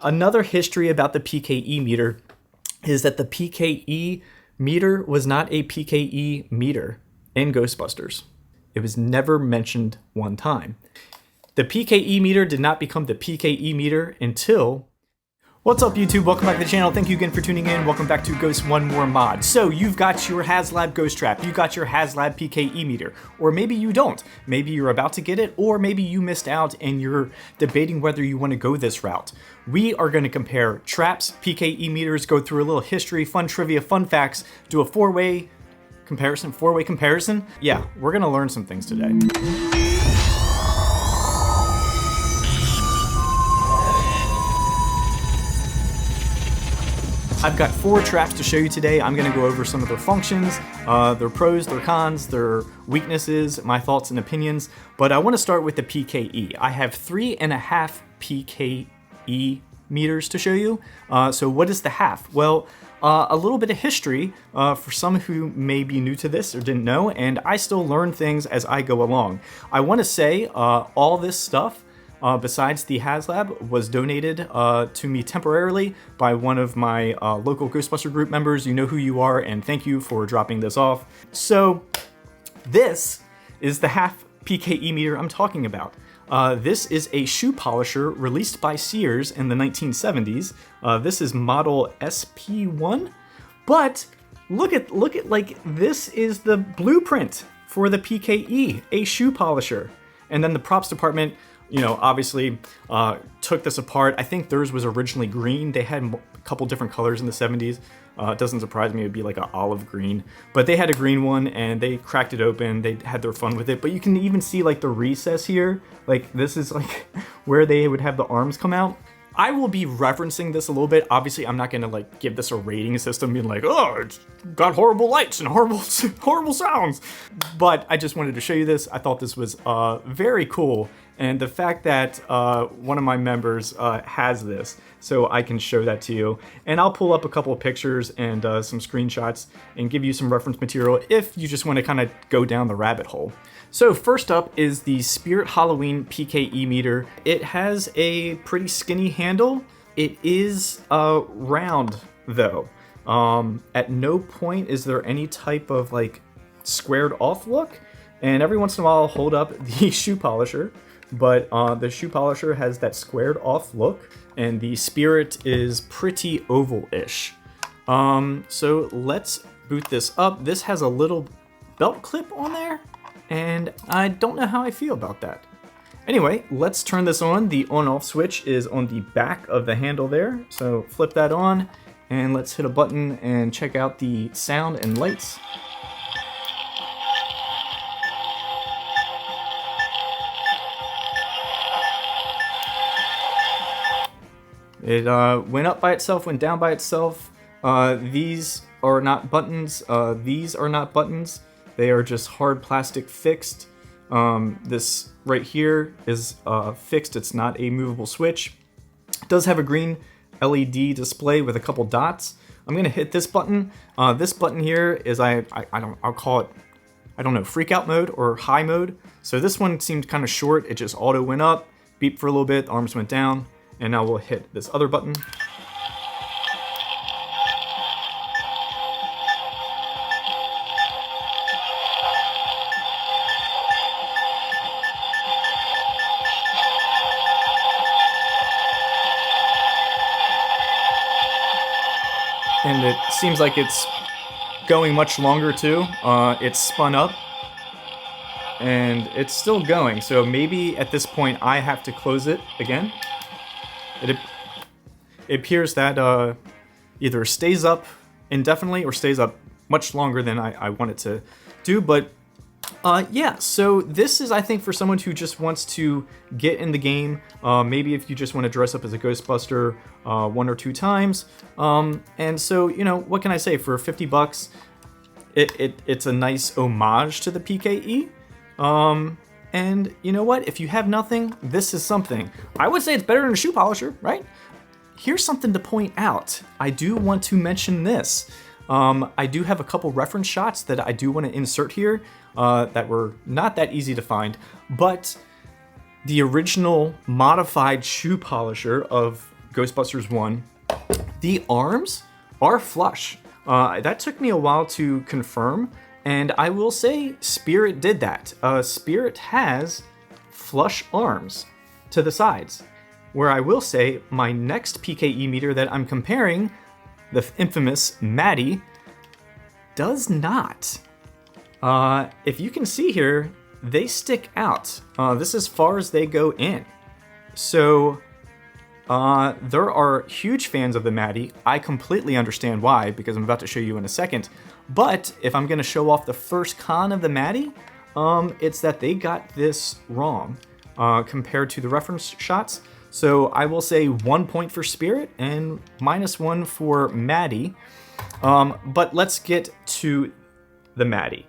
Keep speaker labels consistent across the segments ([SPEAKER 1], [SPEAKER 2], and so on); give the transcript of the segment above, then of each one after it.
[SPEAKER 1] Another history about the PKE meter is that the PKE meter was not a PKE meter in Ghostbusters. It was never mentioned one time. The PKE meter did not become the PKE meter until... What's up, YouTube? Welcome back to the channel. Thank you again for tuning in. Welcome back to Ghost One More Mod. So you've got your Haslab Ghost Trap, you got your Haslab PKE meter, or maybe you don't. Maybe you're about to get it, or maybe you missed out and you're debating whether you want to go this route. We are going to compare traps, PKE meters, go through a little history, fun trivia, fun facts, do a four-way comparison. Yeah, we're going to learn some things today. I've got 4 traps to show you today. I'm going to go over some of their functions, their pros, their cons, their weaknesses, my thoughts and opinions, but I want to start with the PKE. I have 3.5 PKE meters to show you. So what is the half? Well, a little bit of history for some who may be new to this or didn't know, and I still learn things as I go along. I want to say all this stuff besides the Haslab was donated to me temporarily by one of my local Ghostbuster group members. You know who you are, and thank you for dropping this off. So this is the half PKE meter I'm talking about. This is a shoe polisher released by Sears in the 1970s. This is model SP1, but look at like this is the blueprint for the PKE, a shoe polisher. And then the props department, you know, obviously took this apart. I think theirs was originally green. They had a couple different colors in the 70s. It doesn't surprise me it would be like an olive green, but they had a green one and they cracked it open. They had their fun with it, but you can even see like the recess here. Like this is like where they would have the arms come out. I will be referencing this a little bit. Obviously, I'm not gonna like give this a rating system being like, oh, it's got horrible lights and horrible sounds. But I just wanted to show you this. I thought this was very cool. And the fact that one of my members has this, so I can show that to you. And I'll pull up a couple of pictures and some screenshots and give you some reference material if you just want to kind of go down the rabbit hole. So first up is the Spirit Halloween PKE meter. It has a pretty skinny handle. It is round though. At no point is there any type of like squared off look. And every once in a while I'll hold up the shoe polisher. But the shoe polisher has that squared off look, and the Spirit is pretty oval-ish. So let's boot this up. This has a little belt clip on there, and I don't know how I feel about that. Anyway, let's turn this on. The on-off switch is on the back of the handle there. So flip that on, and let's hit a button and check out the sound and lights. It went up by itself, went down by itself. These are not buttons. These are not buttons. They are just hard plastic fixed. This right here is fixed. It's not a movable switch. It does have a green LED display with a couple dots. I'm gonna hit this button. This button here is I'll call it, I don't know, freak out mode or high mode. So this one seemed kind of short. It just auto went up, beeped for a little bit, arms went down. And now we'll hit this other button. And it seems like it's going much longer too. It's spun up and it's still going. So maybe at this point I have to close it again. It appears that either stays up indefinitely or stays up much longer than I want it to do. But yeah, so this is, I think, for someone who just wants to get in the game. Maybe if you just want to dress up as a Ghostbuster 1 or 2 times. And so, you know, what can I say? For 50 bucks, it's a nice homage to the PKE. And you know what? If you have nothing, this is something. I would say it's better than a shoe polisher, right? Here's something to point out. I do want to mention this. I do have a couple reference shots that I do want to insert here that were not that easy to find, but the original modified shoe polisher of Ghostbusters 1, the arms are flush. That took me a while to confirm, and I will say Spirit did that. Spirit has flush arms to the sides, where I will say my next PKE meter that I'm comparing, the infamous MATTY, does not. If you can see here, they stick out. This is as far as they go in. So there are huge fans of the MATTY. I completely understand why, because I'm about to show you in a second. But if I'm gonna show off the first con of the MATTY, it's that they got this wrong compared to the reference shots. So I will say 1 point for Spirit and -1 for MATTY. But let's get to the MATTY.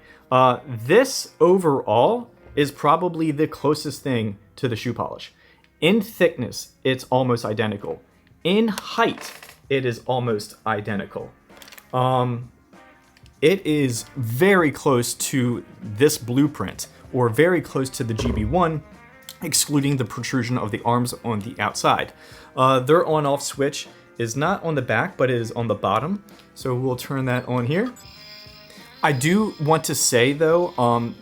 [SPEAKER 1] This overall is probably the closest thing to the shoe polish. In thickness, it's almost identical. In height, it is almost identical. It is very close to this blueprint, or very close to the GB1, excluding the protrusion of the arms on the outside. Their on-off switch is not on the back, but it is on the bottom. So we'll turn that on here. I do want to say though,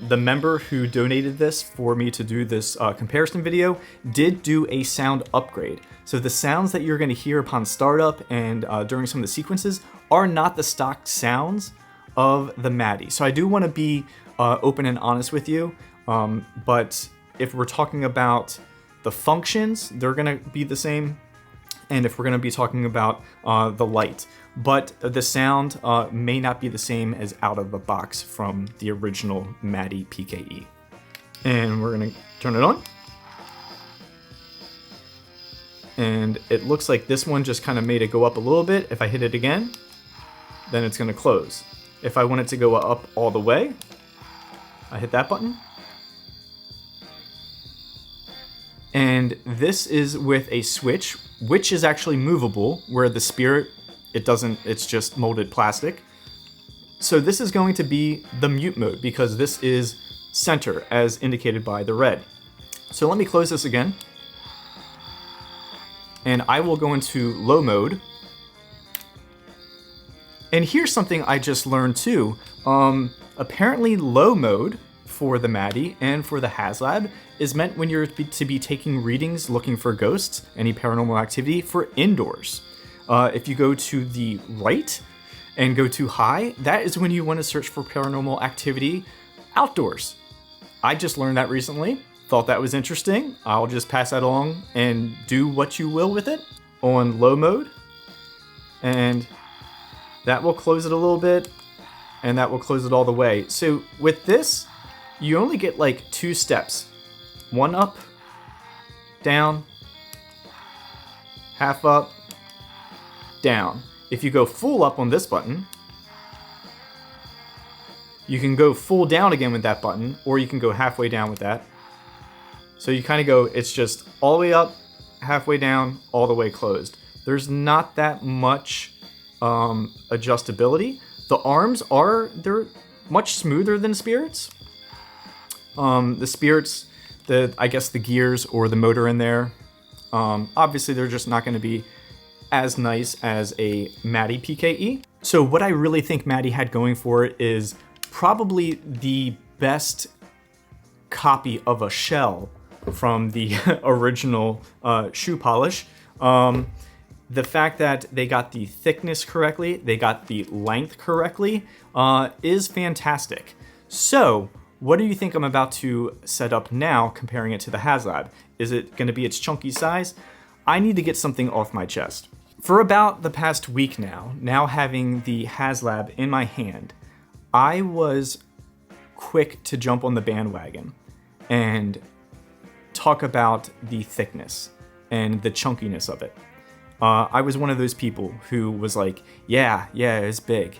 [SPEAKER 1] the member who donated this for me to do this comparison video did do a sound upgrade. So the sounds that you're going to hear upon startup and during some of the sequences are not the stock sounds of the MATTY. So I do want to be open and honest with you, but if we're talking about the functions, they're going to be the same. And if we're going to be talking about the light, but the sound may not be the same as out of the box from the original MATTY PKE. And we're going to turn it on. And it looks like this one just kind of made it go up a little bit. If I hit it again, then it's going to close. If I want it to go up all the way, I hit that button. And this is with a switch, which is actually movable, where the Spirit, it doesn't, it's just molded plastic. So this is going to be the mute mode, because this is center, as indicated by the red. So let me close this again. And I will go into low mode. And here's something I just learned too. Apparently low mode for the MATTY and for the Haslab is meant when you're to be taking readings looking for ghosts, any paranormal activity, for indoors. If you go to the right and go to high, that is when you want to search for paranormal activity outdoors. I just learned that recently, thought that was interesting. I'll just pass that along and do what you will with it on low mode. And that will close it a little bit, and that will close it all the way. So with this, you only get like 2 steps. One up, down, half up, down. If you go full up on this button, you can go full down again with that button, or you can go halfway down with that. So you kind of go, it's just all the way up, halfway down, all the way closed. There's not that much adjustability. The arms they're much smoother than Spirit's. The Spirit's, I guess the gears or the motor in there, obviously they're just not going to be as nice as a MATTY PKE. So what I really think MATTY had going for it is probably the best copy of a shell from the original shoe polish. The fact that they got the thickness correctly, they got the length correctly, is fantastic. So what do you think I'm about to set up now, comparing it to the Haslab? Is it going to be its chunky size? I need to get something off my chest. For about the past week now having the Haslab in my hand, I was quick to jump on the bandwagon and talk about the thickness and the chunkiness of it. I was one of those people who was like, yeah, it's big.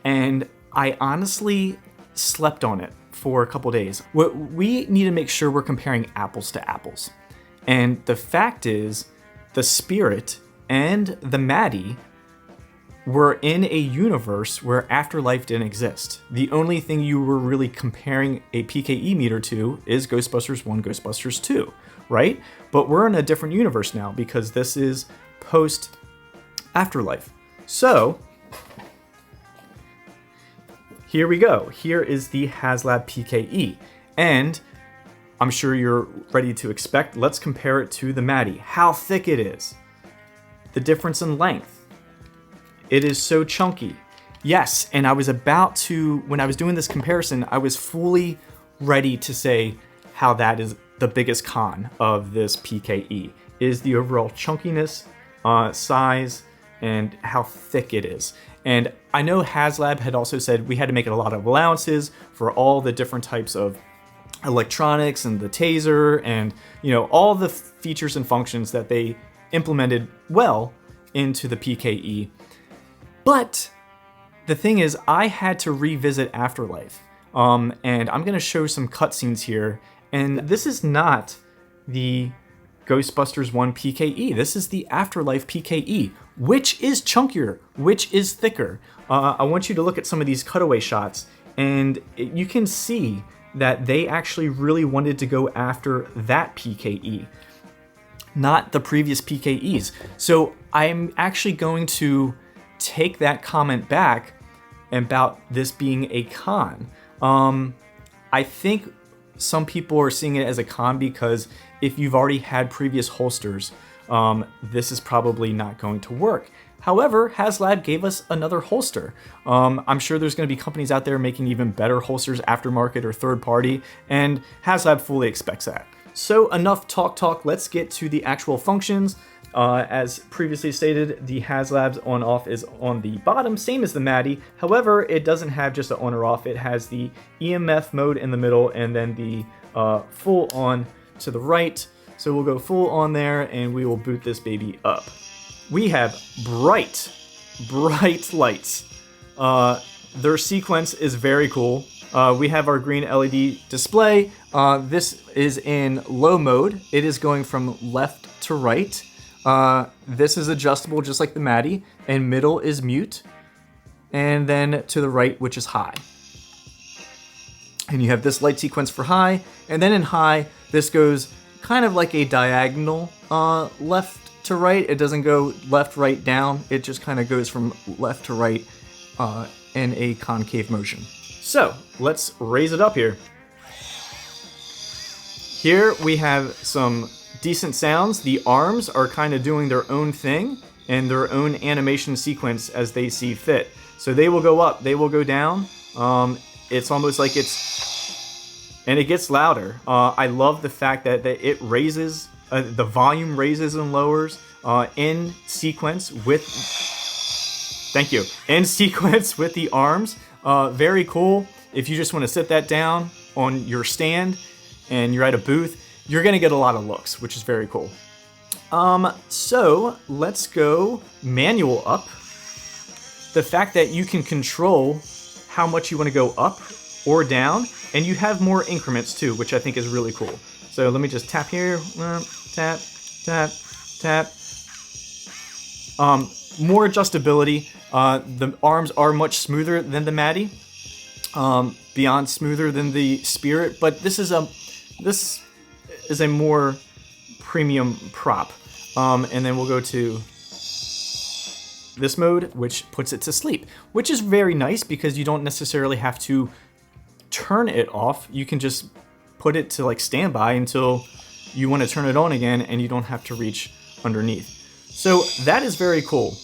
[SPEAKER 1] And I honestly slept on it for a couple days. We need to make sure we're comparing apples to apples. And the fact is, the Spirit and the MATTY were in a universe where Afterlife didn't exist. The only thing you were really comparing a PKE meter to is Ghostbusters 1, Ghostbusters 2, right? But we're in a different universe now, because this is post Afterlife. So here we go. Here is the Haslab PKE. And I'm sure you're ready to expect. Let's compare it to the MATTY. How thick it is. The difference in length. It is so chunky. Yes, and I was about to, when I was doing this comparison, I was fully ready to say how that is the biggest con of this PKE, is the overall chunkiness, size, and how thick it is. And I know Haslab had also said we had to make a lot of allowances for all the different types of electronics and the taser and, you know, all the features and functions that they implemented well into the PKE. But the thing is, I had to revisit Afterlife. And I'm going to show some cutscenes here. And this is not the Ghostbusters 1 PKE. This is the Afterlife PKE, which is chunkier, which is thicker. I want you to look at some of these cutaway shots, and you can see that they actually really wanted to go after that PKE, not the previous PKEs. So I'm actually going to take that comment back about this being a con. I think some people are seeing it as a con because if you've already had previous holsters, this is probably not going to work. However, Haslab gave us another holster. I'm sure there's going to be companies out there making even better holsters, aftermarket or third party, and Haslab fully expects that. So enough talk, let's get to the actual functions. As previously stated, the Haslab's on-off is on the bottom, same as the MATTY. However, it doesn't have just an on or off, it has the EMF mode in the middle and then the full on to the right. So we'll go full on there and we will boot this baby up. We have bright lights. Their sequence is very cool. We have our green LED display. This is in low mode. It is going from left to right. This is adjustable just like the MATTY, and middle is mute, and then to the right, which is high. And you have this light sequence for high, and then in high, this goes kind of like a diagonal left to right. It doesn't go left, right, down. It just kind of goes from left to right in a concave motion. So let's raise it up here. Here we have some decent sounds. The arms are kind of doing their own thing and their own animation sequence as they see fit. So they will go up, they will go down. It's almost like and it gets louder. I love the fact that it raises, the volume raises and lowers in sequence with, in sequence with the arms. Very cool. If you just want to sit that down on your stand and you're at a booth, you're going to get a lot of looks, which is very cool. So let's go manual up. The fact that you can control how much you want to go up or down, and you have more increments too, which I think is really cool. So let me just tap here, tap, tap, tap. More adjustability. The arms are much smoother than the MATTY, beyond smoother than the Spirit, but this is a more premium prop. And then we'll go to this mode, which puts it to sleep, which is very nice because you don't necessarily have to turn it off. You can just put it to like standby until you want to turn it on again, and you don't have to reach underneath. So that is very cool.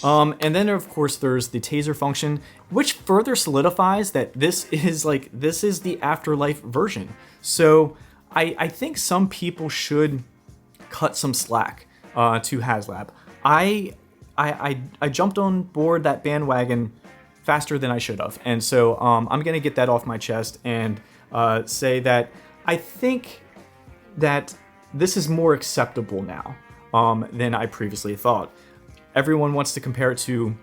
[SPEAKER 1] And then of course there's the taser function, which further solidifies that this is the Afterlife version. So I think some people should cut some slack to Haslab. I jumped on board that bandwagon faster than I should have, and so I'm gonna get that off my chest and say that I think that this is more acceptable now than I previously thought. Everyone wants to compare it to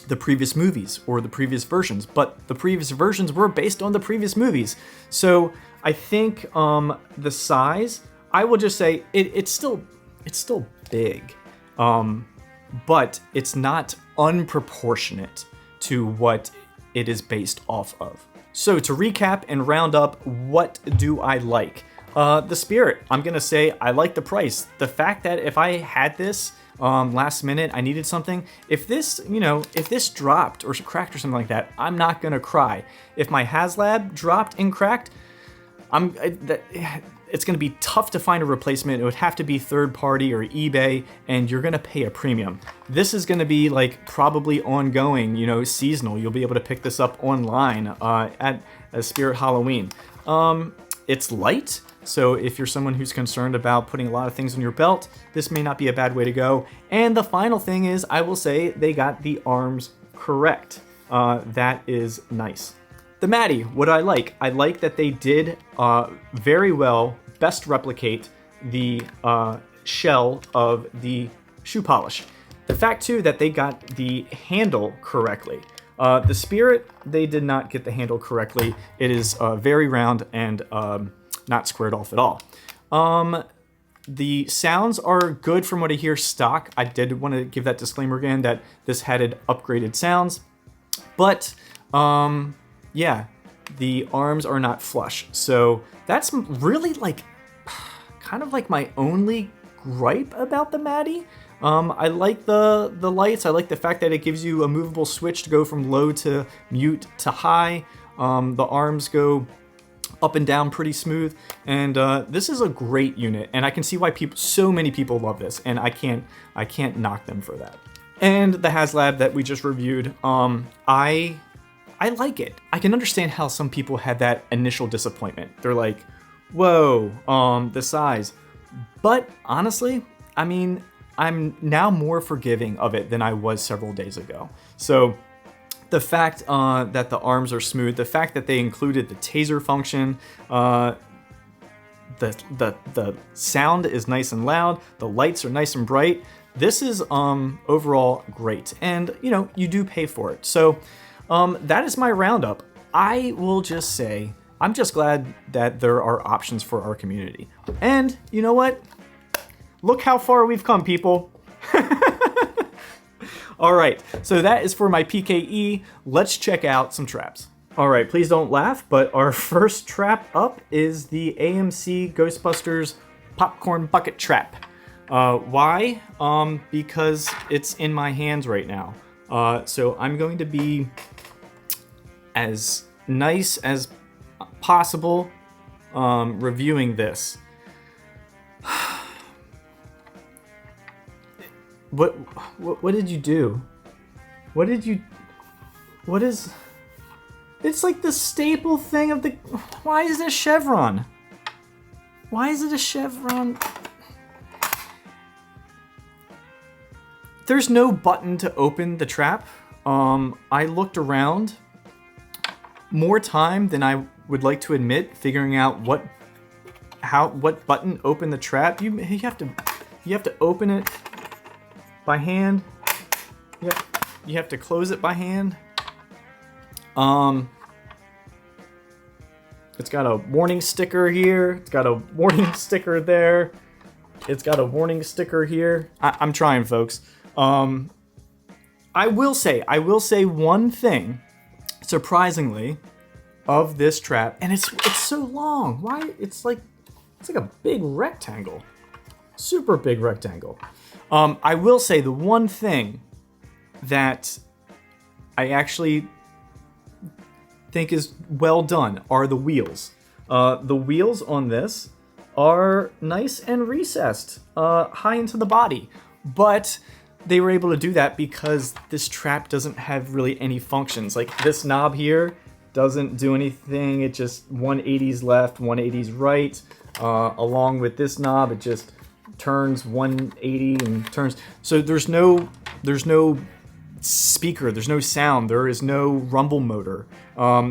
[SPEAKER 1] the previous movies or the previous versions, but the previous versions were based on the previous movies. So I think the size, I will just say it's still big, but it's not unproportionate to what it is based off of. So to recap and round up, what do I like? The Spirit, I'm gonna say I like the price. The fact that if I had this last minute, I needed something. If this, if this dropped or cracked or something like that, I'm not gonna cry. If my Haslab dropped and cracked, it's gonna be tough to find a replacement. It would have to be third party or eBay, and you're gonna pay a premium. This is gonna be like probably ongoing, seasonal. You'll be able to pick this up online at Spirit Halloween. It's light. So if you're someone who's concerned about putting a lot of things in your belt, this may not be a bad way to go. And the final thing is, I will say they got the arms correct. That is nice. The MATTY, what I like that they did very well best replicate the shell of the shoe polish. The fact too that they got the handle correctly. The Spirit, they did not get the handle correctly. It is very round and not squared off at all. The sounds are good from what I hear stock. I did want to give that disclaimer again that this had upgraded sounds, but yeah, the arms are not flush. So that's really kind of like my only gripe about the MATTY. I like the lights. I like the fact that it gives you a movable switch to go from low to mute to high. The arms go up and down pretty smooth, and this is a great unit, and I can see why so many people love this, and I can't knock them for that. And the Haslab that we just reviewed, I like it. I can understand how some people had that initial disappointment. They're like, whoa, the size. But honestly, I mean, I'm now more forgiving of it than I was several days ago. So the fact that the arms are smooth, the fact that they included the taser function, the sound is nice and loud, the lights are nice and bright. This is overall great, and you do pay for it. So that is my roundup. I will just say I'm just glad that there are options for our community. And you know what? Look how far we've come, people. All right, so that is for my PKE. Let's check out some traps. All right, please don't laugh, but our first trap up is the AMC Ghostbusters popcorn bucket trap. Why? Because it's in my hands right now. So I'm going to be as nice as possible reviewing this. What did you do? What is... It's like the staple thing of the... Why is it a chevron? Why is it a chevron? There's no button to open the trap. I looked around more time than I would like to admit, figuring out what button opened the trap. You have to open it by hand. You have to close it by hand. It's got a warning sticker here. It's got a warning sticker there. It's got a warning sticker here. I'm trying, folks. I will say one thing, surprisingly, of this trap, and it's so long. Why? It's like a big rectangle, super big rectangle. I will say the one thing that I actually think is well done are the wheels. The wheels on this are nice and recessed, high into the body, but they were able to do that because this trap doesn't have really any functions. Like this knob here doesn't do anything. It just 180s left, 180s right. Along with this knob, it just turns 180 and turns. So there's no speaker, there's no sound, there is no rumble motor.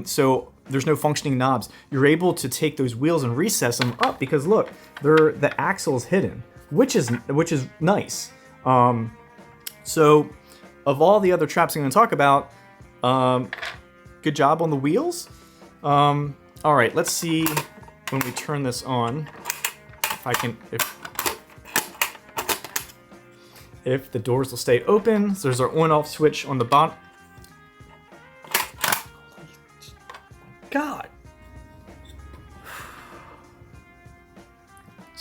[SPEAKER 1] So there's no functioning knobs. You're able to take those wheels and recess them up because look, the axle is hidden, which is nice. So of all the other traps I'm going to talk about, good job on the wheels. All right, let's see when we turn this on if the doors will stay open. So there's our on-off switch on the bottom. God.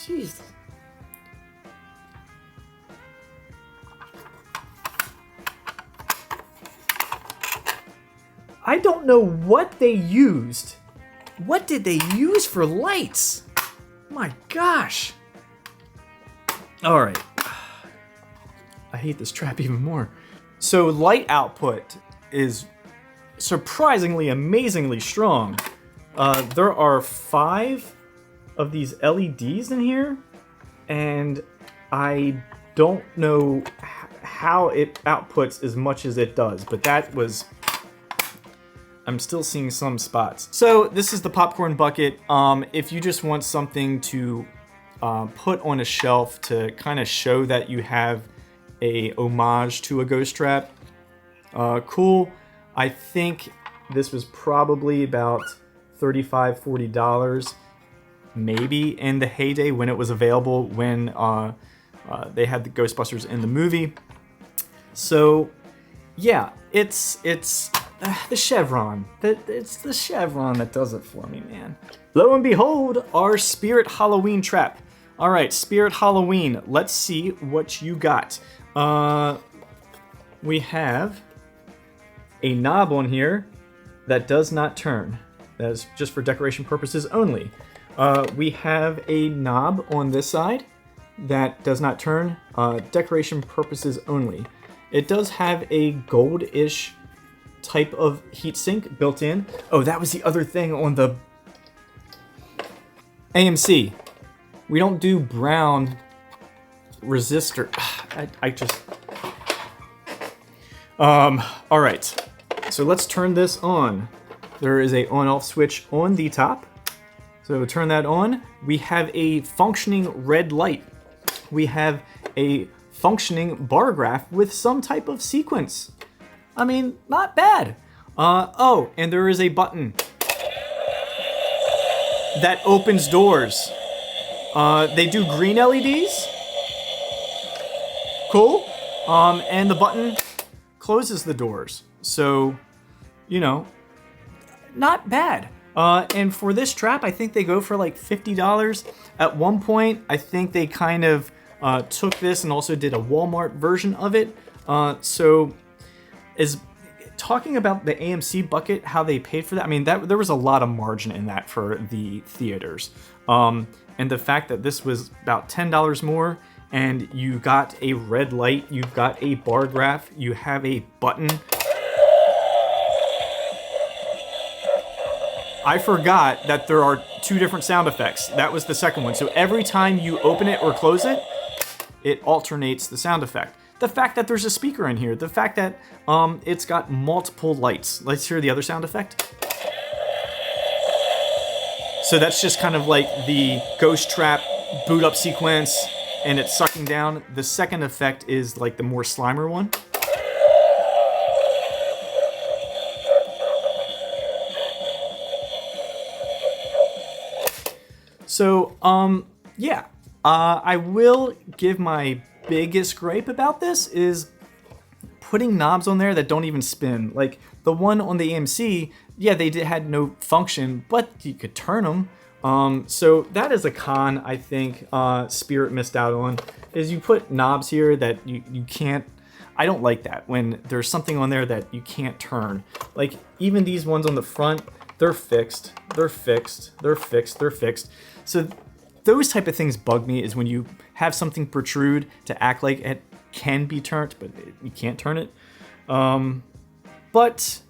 [SPEAKER 1] Jeez. I don't know what they used. What did they use for lights? My gosh. All right. I hate this trap even more. So light output is surprisingly, amazingly strong. There are 5 of these LEDs in here, and I don't know how it outputs as much as it does, but that was... I'm still seeing some spots. So this is the popcorn bucket. If you just want something to put on a shelf to kind of show that you have a homage to a ghost trap, cool. I think this was probably about $35, $40, maybe in the heyday when it was available, when they had the Ghostbusters in the movie. So yeah, it's the chevron. It's the chevron that does it for me, man. Lo and behold, our Spirit Halloween trap. All right, Spirit Halloween. Let's see what you got. We have a knob on here that does not turn. That is just for decoration purposes only. We have a knob on this side that does not turn. Decoration purposes only. It does have a gold-ish type of heatsink built in. Oh, that was the other thing on the AMC. We don't do brown resistor. I just... all right. So let's turn this on. There is a on-off switch on the top. So turn that on. We have a functioning red light. We have a functioning bar graph with some type of sequence. I mean, not bad. Oh, and there is a button that opens doors. They do green LEDs. Cool. And the button closes the doors. So, you know, not bad. And for this trap, I think they go for like $50. At one point, I think they kind of took this and also did a Walmart version of it. So, is talking about the AMC bucket, how they paid for that. I mean, there was a lot of margin in that for the theaters. And the fact that this was about $10 more, and you got a red light, you've got a bar graph, you have a button. I forgot that there are 2 different sound effects. That was the second one. So every time you open it or close it, it alternates the sound effect. The fact that there's a speaker in here, the fact that it's got multiple lights. Let's hear the other sound effect. So that's just kind of like the ghost trap boot up sequence, and it's sucking down. The second effect is like the more Slimer one. So, yeah, I will give my biggest gripe about this is putting knobs on there that don't even spin. Like the one on the AMC, yeah, had no function, but you could turn them. So that is a con I think Spirit missed out on, is you put knobs here that you can't. I don't like that when there's something on there that you can't turn. Like even these ones on the front, they're fixed, they're fixed, they're fixed, they're fixed. So those type of things bug me, is when you have something protrude to act like it can be turned, but you can't turn it. But,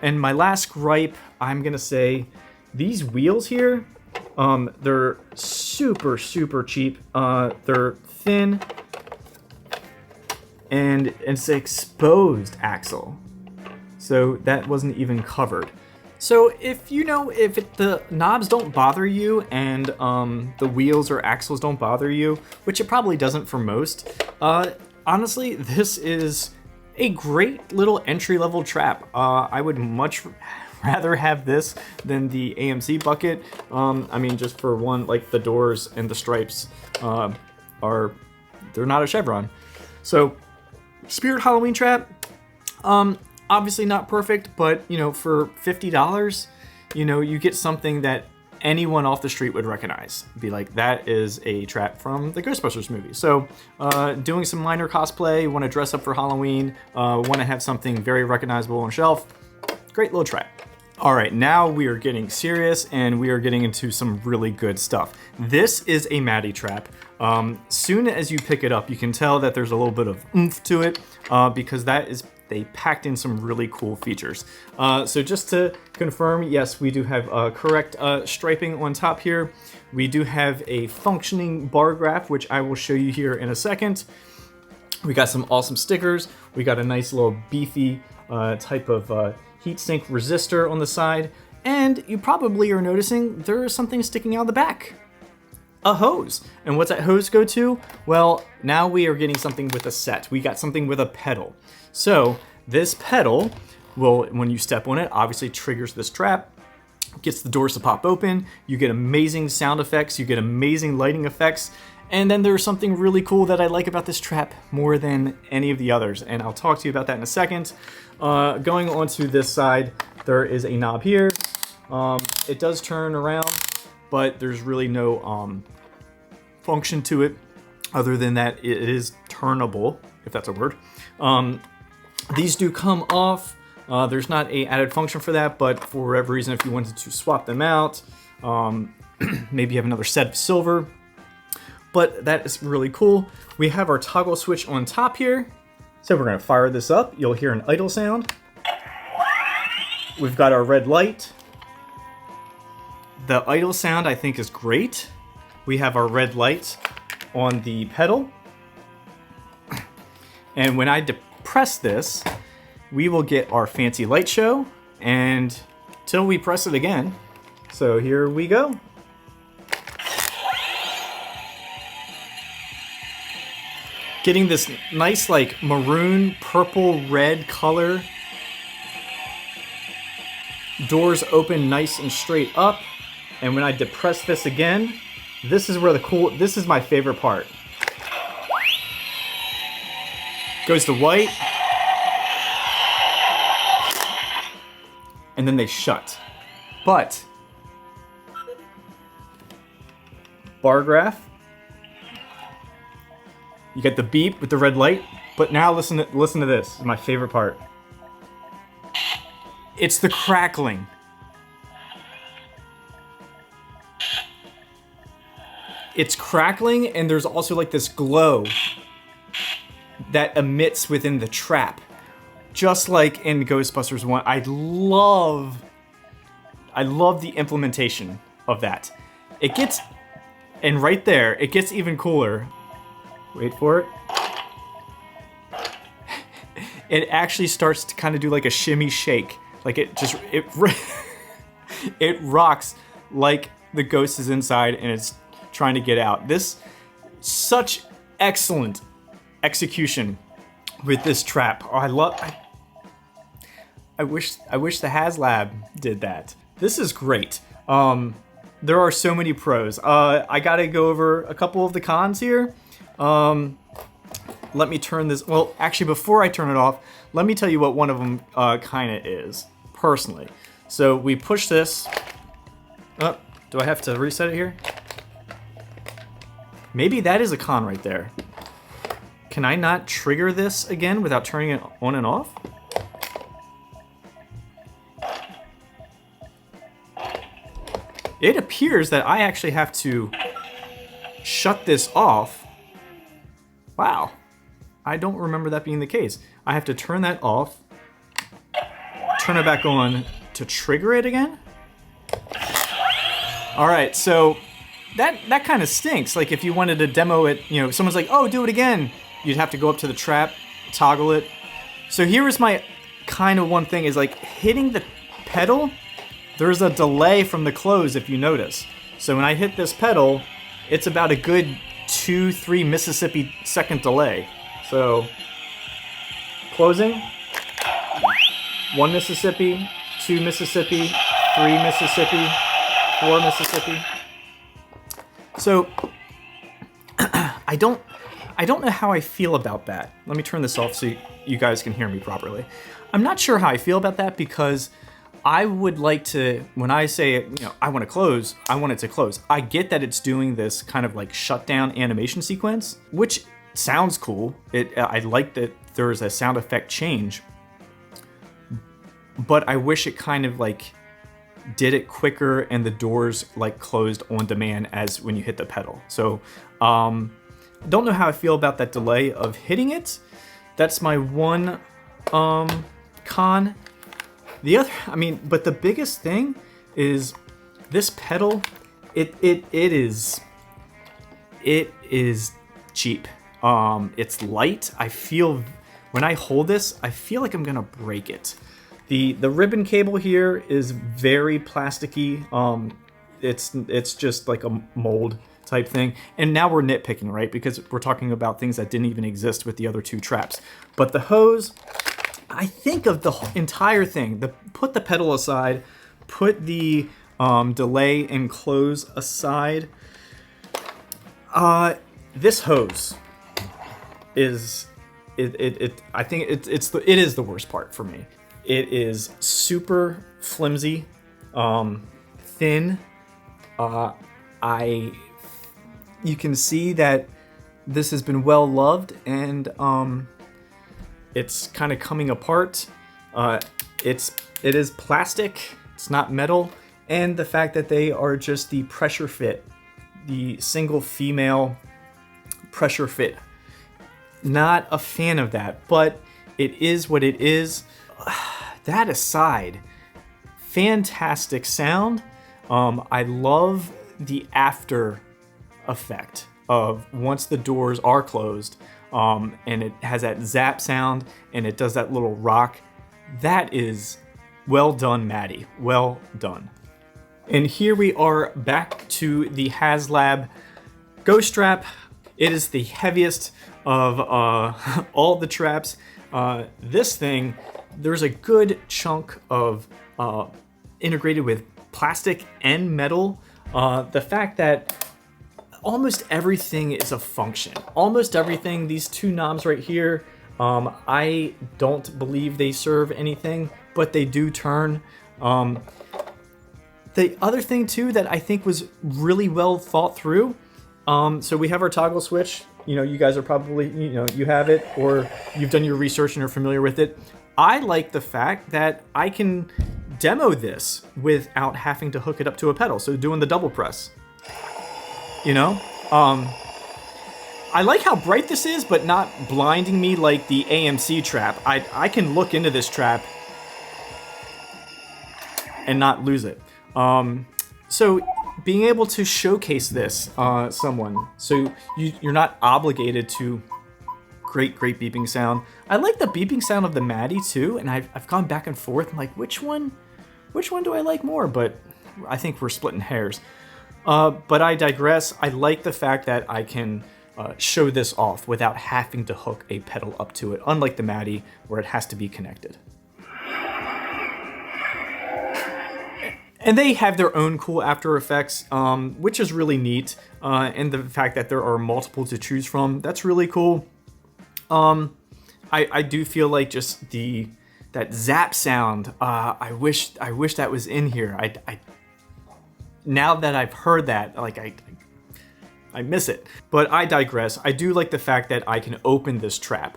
[SPEAKER 1] and my last gripe, I'm gonna say, these wheels here, they're super, super cheap. They're thin, and it's an exposed axle. So that wasn't even covered. So if the knobs don't bother you and the wheels or axles don't bother you, which it probably doesn't for most, honestly, this is a great little entry-level trap. I would much rather have this than the AMC bucket. I mean, just for one, like the doors and the stripes they're not a chevron. So Spirit Halloween trap, obviously not perfect, but for $50, you get something that anyone off the street would recognize. Be like, that is a trap from the Ghostbusters movie. So doing some minor cosplay, want to dress up for Halloween, want to have something very recognizable on shelf, great little trap. All right, now we are getting serious and we are getting into some really good stuff. This is a MATTY trap. Soon as you pick it up, you can tell that there's a little bit of oomph to it because they packed in some really cool features. So just to confirm, yes, we do have correct striping on top here. We do have a functioning bar graph, which I will show you here in a second. We got some awesome stickers. We got a nice little beefy type of heatsink resistor on the side. And you probably are noticing there is something sticking out the back. A hose. And what's that hose go to? Well, now we are getting something with a set. We got something with a pedal. So this pedal will, when you step on it, obviously triggers this trap, gets the doors to pop open. You get amazing sound effects. You get amazing lighting effects. And then there's something really cool that I like about this trap more than any of the others. And I'll talk to you about that in a second. Going on to this side, there is a knob here. It does turn around, but there's really no function to it other than that it is turnable, if that's a word. These do come off. There's not an added function for that, but for whatever reason, if you wanted to swap them out, maybe you have another set of silver. But that is really cool. We have our toggle switch on top here. So we're gonna fire this up. You'll hear an idle sound. We've got our red light. The idle sound I think is great. We have our red light on the pedal. And when I depress this, we will get our fancy light show and till we press it again. So here we go. Getting this nice like maroon, purple, red color. Doors open nice and straight up. And when I depress this again, this is where this is my favorite part. Goes to white. And then they shut. But bar graph. You get the beep with the red light, but now listen to this. This is my favorite part. It's the crackling. It's crackling, and there's also like this glow that emits within the trap. Just like in Ghostbusters 1. I love the implementation of that. It gets, and right there, it gets even cooler. Wait for it. It actually starts to kind of do like a shimmy shake. Like it rocks like the ghost is inside and it's trying to get out. This, such excellent execution with this trap. Oh, I wish the Haslab did that. This is great. There are so many pros. I gotta go over a couple of the cons here. Let me turn this, well, actually before I turn it off, let me tell you what one of them kinda is, personally. So we push this, oh, do I have to reset it here? Maybe that is a con right there. Can I not trigger this again without turning it on and off? It appears that I actually have to shut this off. Wow, I don't remember that being the case. I have to turn that off, turn it back on to trigger it again? All right, so that kind of stinks. Like if you wanted to demo it, you know, if someone's like, oh, do it again, you'd have to go up to the trap, toggle it. So here is my kind of one thing is like hitting the pedal, there's a delay from the close if you notice. So when I hit this pedal, it's about a good 2-3 Mississippi second delay. So closing, 1 Mississippi, 2 Mississippi, 3 Mississippi, 4 Mississippi. So I don't know how I feel about that. Let me turn this off so you guys can hear me properly. I'm not sure how I feel about that because I would like to, when I say, you know, I want to close, I want it to close. I get that it's doing this kind of like shutdown animation sequence, which sounds cool. I like that there's a sound effect change, but I wish it kind of like did it quicker and the doors like closed on demand as when you hit the pedal. So don't know how I feel about that delay of hitting it. That's my one con. The other, I mean, but the biggest thing is this pedal, it is cheap. It's light. I feel, when I hold this, I feel like I'm gonna break it. The ribbon cable here is very plasticky. It's just like a mold type thing. And now we're nitpicking, right? Because we're talking about things that didn't even exist with the other two traps. But the hose, I think of the entire thing, put the pedal aside, put the delay and close aside. This hose is I think it is the worst part for me. It is super flimsy, thin. You can see that this has been well loved, and it's kind of coming apart. It is plastic, it's not metal, and the fact that they are just the pressure fit, the single female pressure fit. Not a fan of that, but it is what it is. That aside, fantastic sound. I love the after effect of once the doors are closed, and it has that zap sound and it does that little rock. That is well done, Matty. Well done. And here we are back to the Haslab Ghost Strap. It is the heaviest of all the traps. This thing, there's a good chunk of integrated with plastic and metal. The fact that almost everything is a function. Almost everything, these two knobs right here, I don't believe they serve anything, but they do turn. The other thing too that I think was really well thought through, so we have our toggle switch. You know, you guys are probably, you know, you have it or you've done your research and are familiar with it. I like the fact that I can demo this without having to hook it up to a pedal. So doing the double press, you know, I like how bright this is, but not blinding me like the AMC trap. I can look into this trap and not lose it. So being able to showcase this someone, so you're not obligated to great beeping sound. I like the beeping sound of the MATTY too, and I've gone back and forth. I'm like, which one do I like more? But I think we're splitting hairs. But I digress. I like the fact that I can show this off without having to hook a pedal up to it, unlike the MATTY where it has to be connected. And they have their own cool after effects, which is really neat. And the fact that there are multiple to choose from, that's really cool. I do feel like just that zap sound, I wish that was in here. Now that I've heard that, like I miss it. But I digress. I do like the fact that I can open this trap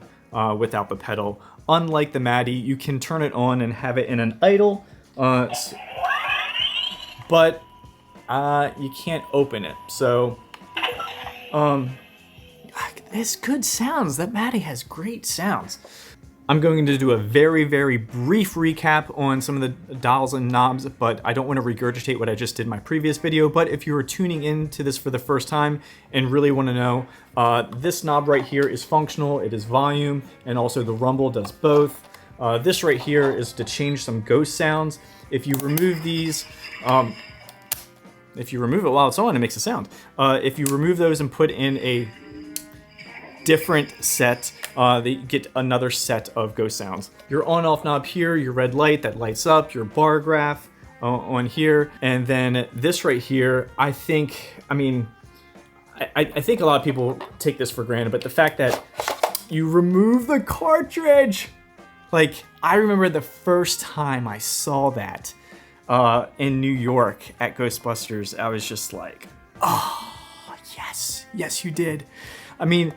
[SPEAKER 1] without the pedal. Unlike the MATTY, you can turn it on and have it in an idle. But you can't open it. So, it's good sounds. That MATTY has great sounds. I'm going to do a very brief recap on some of the dials and knobs, but I don't want to regurgitate what I just did in my previous video. But if you are tuning into this for the first time and really want to know, this knob right here is functional. It is volume, and also the rumble does both. This right here is to change some ghost sounds. If you remove these, if you remove it while it's on, it makes a sound. If you remove those and put in a different set, they get another set of ghost sounds. Your on-off knob here, your red light that lights up, your bar graph on here, and then this right here, I think a lot of people take this for granted, but the fact that you remove the cartridge, Like, I remember the first time I saw that in New York at Ghostbusters, I was just like, oh, yes, you did. I mean,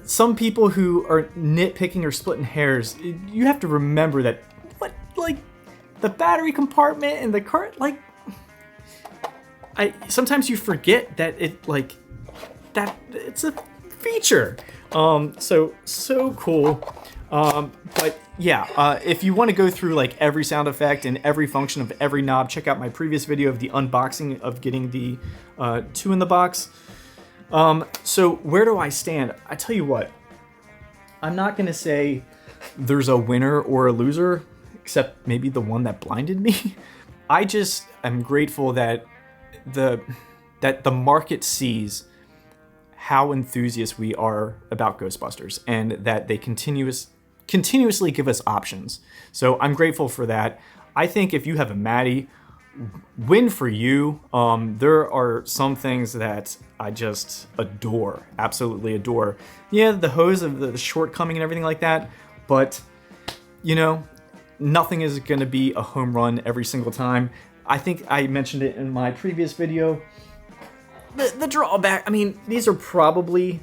[SPEAKER 1] some people who are nitpicking or splitting hairs, you have to remember that, like, the battery compartment and the cart, like, sometimes you forget that that it's a feature. So cool. But yeah, if you want to go through like every sound effect and every function of every knob, check out my previous video of the unboxing of getting the Two-In-The-Box. So where do I stand? I tell you what, I'm not going to say there's a winner or a loser, except maybe the one that blinded me. I just am grateful that the market sees how enthusiast we are about Ghostbusters and that they continuously give us options. So I'm grateful for that. I think if you have a MATTY, win for you. There are some things that I just adore, absolutely adore. Yeah, the hose of the shortcoming and everything like that, but you know, nothing is going to be a home run every single time. I think I mentioned it in my previous video. The drawback, I mean, these are probably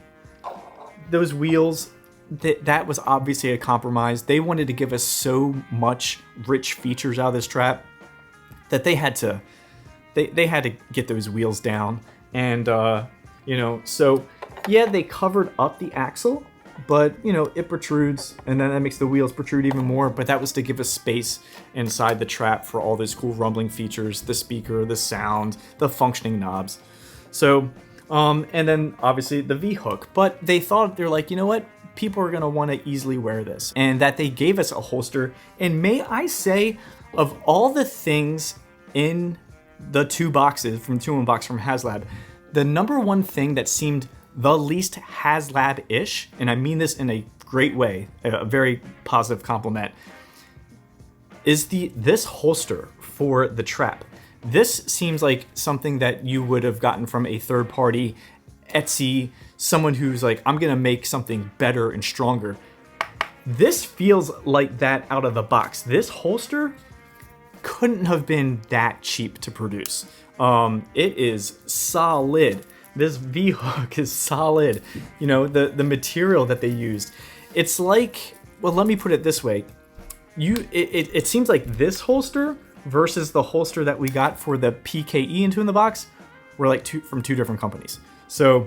[SPEAKER 1] those wheels. That was obviously a compromise. They wanted to give us so much rich features out of this trap that they had to get those wheels down. And you know, so yeah, they covered up the axle, but you know, it protrudes, and then that makes the wheels protrude even more. But that was to give us space inside the trap for all those cool rumbling features, the speaker, the sound, the functioning knobs. So and then obviously the V-hook. But they're like, you know what, people are gonna want to easily wear this, and that they gave us a holster. And may I say, of all the things in the two boxes from Two-In-The-Box from Haslab, the number one thing that seemed the least Haslab-ish, and I mean this in a great way, a very positive compliment, is this holster for the trap. This seems like something that you would have gotten from a third party, Etsy, someone who's like, I'm gonna make something better and stronger. This feels like that out of the box. This holster couldn't have been that cheap to produce. It is solid. This V-hook is solid. You know, the material that they used. It's like, well, let me put it this way. It seems like this holster versus the holster that we got for the PKE in Two-In-The-Box were like from two different companies. So,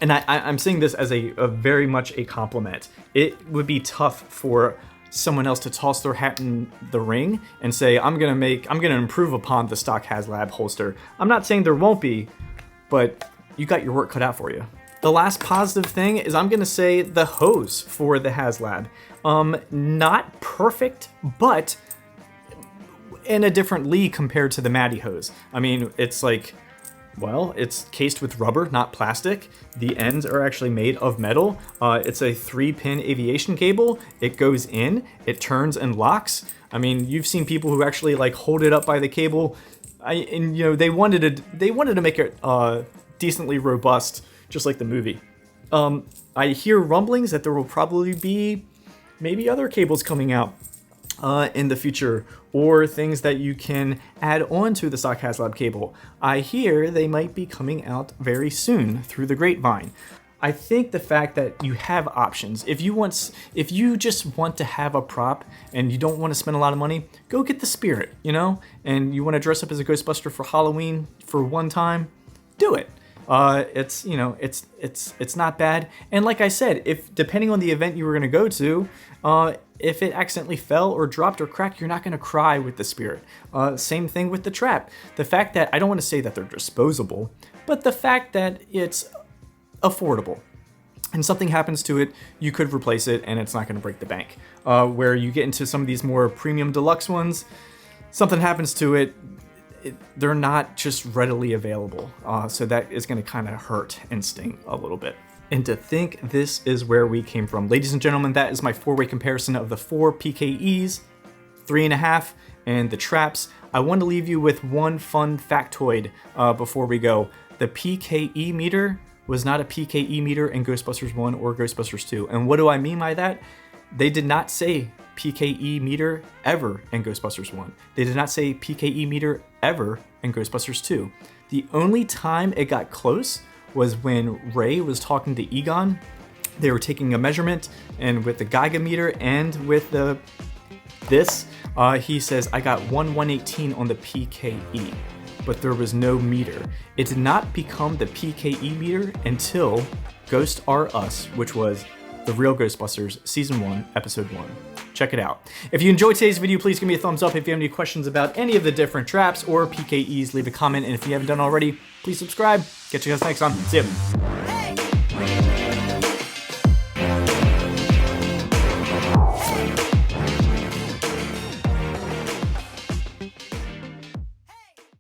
[SPEAKER 1] and I'm saying this as a very much a compliment. It would be tough for someone else to toss their hat in the ring and say, I'm gonna improve upon the stock Haslab holster. I'm not saying there won't be, but you got your work cut out for you. The last positive thing is I'm gonna say the hose for the Haslab. Not perfect, but in a different league compared to the MATTY hose. I mean, it's like, well, it's cased with rubber, not plastic. The ends are actually made of metal. It's a 3-pin aviation cable. It goes in, it turns and locks. I mean, you've seen people who actually like hold it up by the cable. And you know, they wanted to make it decently robust, just like the movie. I hear rumblings that there will probably be maybe other cables coming out in the future, or things that you can add on to the stock Haslab cable. I hear they might be coming out very soon through the grapevine. I think the fact that you have options, if you just want to have a prop and you don't want to spend a lot of money, go get the Spirit, you know, and you want to dress up as a Ghostbuster for Halloween for one time, do it. It's, you know, it's not bad. And like I said, if depending on the event you were going to go to, if it accidentally fell or dropped or cracked, you're not going to cry with the Spirit. Same thing with the trap. The fact that, I don't want to say that they're disposable, but the fact that it's affordable and something happens to it, you could replace it and it's not going to break the bank. Where you get into some of these more premium deluxe ones, something happens to it, they're not just readily available. So that is going to kind of hurt and sting a little bit. And to think this is where we came from. Ladies and gentlemen, that is my 4-way comparison of the 4 PKEs, 3.5, and the traps. I want to leave you with one fun factoid before we go. The PKE meter was not a PKE meter in Ghostbusters 1 or Ghostbusters 2. And what do I mean by that? They did not say PKE meter ever in Ghostbusters 1. They did not say PKE meter ever in Ghostbusters 2. The only time it got close was when Ray was talking to Egon. They were taking a measurement, and with the Geiger meter and with this, he says, I got 1/118 on the PKE, but there was no meter. It did not become the PKE meter until Ghost R Us, which was The Real Ghostbusters Season 1, Episode 1. Check it out. If you enjoyed today's video, please give me a thumbs up. If you have any questions about any of the different traps or PKEs, leave a comment. And if you haven't done already, please subscribe. Catch you guys next time. See ya.